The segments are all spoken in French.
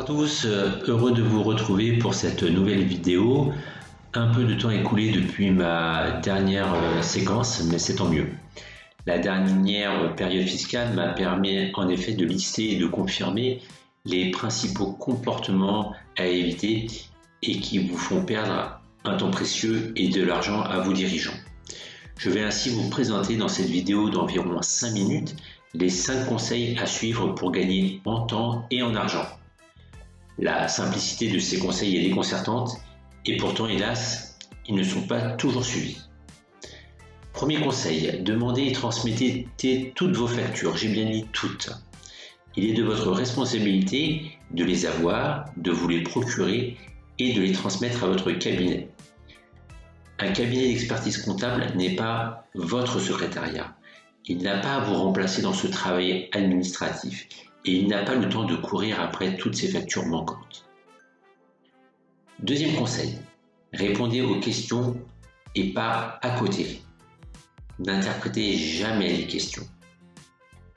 tous, heureux de vous retrouver pour cette nouvelle vidéo. Un peu de temps écoulé depuis ma dernière séquence, mais c'est tant mieux. La dernière période fiscale m'a permis en effet de lister et de confirmer les principaux comportements à éviter et qui vous font perdre un temps précieux et de l'argent à vos dirigeants. Je vais ainsi vous présenter dans cette vidéo d'environ 5 minutes les 5 conseils à suivre pour gagner en temps et en argent. La simplicité de ces conseils est déconcertante et pourtant, hélas, ils ne sont pas toujours suivis. Premier conseil, demandez et transmettez toutes vos factures. J'ai bien dit toutes. Il est de votre responsabilité de les avoir, de vous les procurer et de les transmettre à votre cabinet. Un cabinet d'expertise comptable n'est pas votre secrétariat. Il n'a pas à vous remplacer dans ce travail administratif et il n'a pas le temps de courir après toutes ces factures manquantes. Deuxième conseil, répondez aux questions et pas à côté. N'interprétez jamais les questions.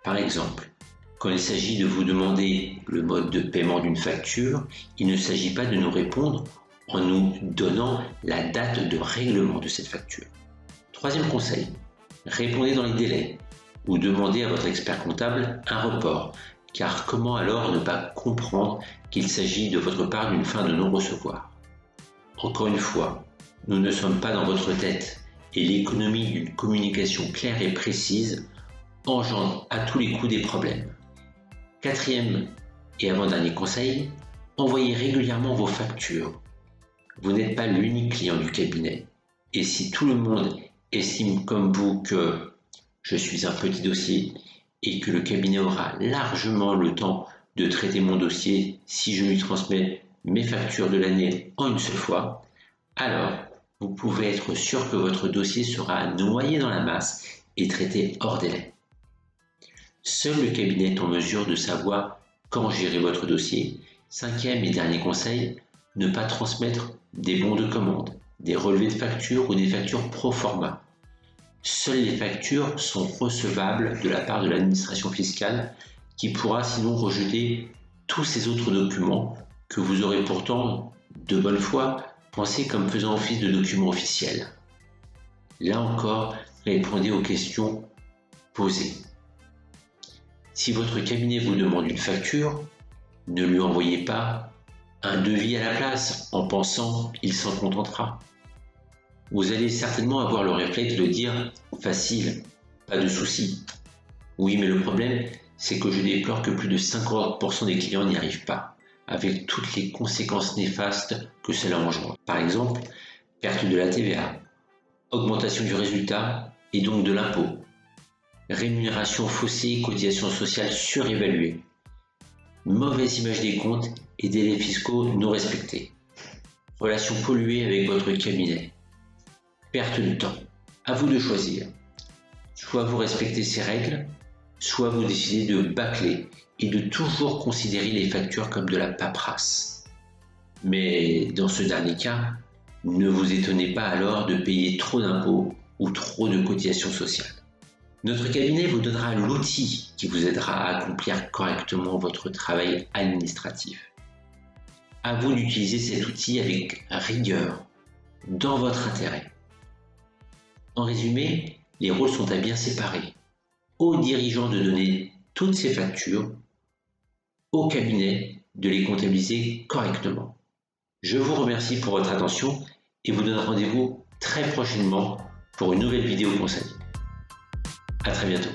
Par exemple, quand il s'agit de vous demander le mode de paiement d'une facture, il ne s'agit pas de nous répondre en nous donnant la date de règlement de cette facture. Troisième conseil, répondez dans les délais ou demandez à votre expert comptable un report, car comment alors ne pas comprendre qu'il s'agit de votre part d'une fin de non-recevoir? Encore une fois, nous ne sommes pas dans votre tête et l'économie d'une communication claire et précise engendre à tous les coups des problèmes. Quatrième et avant-dernier conseil, envoyez régulièrement vos factures. Vous n'êtes pas l'unique client du cabinet et si tout le monde estime comme vous que je suis un petit dossier et que le cabinet aura largement le temps de traiter mon dossier si je lui transmets mes factures de l'année en une seule fois, alors vous pouvez être sûr que votre dossier sera noyé dans la masse et traité hors délai. Seul le cabinet est en mesure de savoir quand gérer votre dossier. Cinquième et dernier conseil, ne pas transmettre des bons de commande, des relevés de factures ou des factures pro forma. Seules les factures sont recevables de la part de l'administration fiscale qui pourra sinon rejeter tous ces autres documents que vous aurez pourtant, de bonne foi, pensés comme faisant office de documents officiels. Là encore, répondez aux questions posées. Si votre cabinet vous demande une facture, ne lui envoyez pas un devis à la place en pensant qu'il s'en contentera. Vous allez certainement avoir le réflexe de dire « facile, pas de souci ». Oui, mais le problème, c'est que je déplore que plus de 50% des clients n'y arrivent pas, avec toutes les conséquences néfastes que cela engendre. Par exemple, perte de la TVA, augmentation du résultat et donc de l'impôt, rémunération faussée, cotisation sociale surévaluée, mauvaise image des comptes et délais fiscaux non respectés, relations polluées avec votre cabinet, perte de temps. À vous de choisir. Soit vous respectez ces règles, soit vous décidez de bâcler et de toujours considérer les factures comme de la paperasse. Mais dans ce dernier cas, ne vous étonnez pas alors de payer trop d'impôts ou trop de cotisations sociales. Notre cabinet vous donnera l'outil qui vous aidera à accomplir correctement votre travail administratif. À vous d'utiliser cet outil avec rigueur, dans votre intérêt. En résumé, les rôles sont à bien séparer. Aux dirigeants de donner toutes ces factures, au cabinet de les comptabiliser correctement. Je vous remercie pour votre attention et vous donne rendez-vous très prochainement pour une nouvelle vidéo conseil. À très bientôt.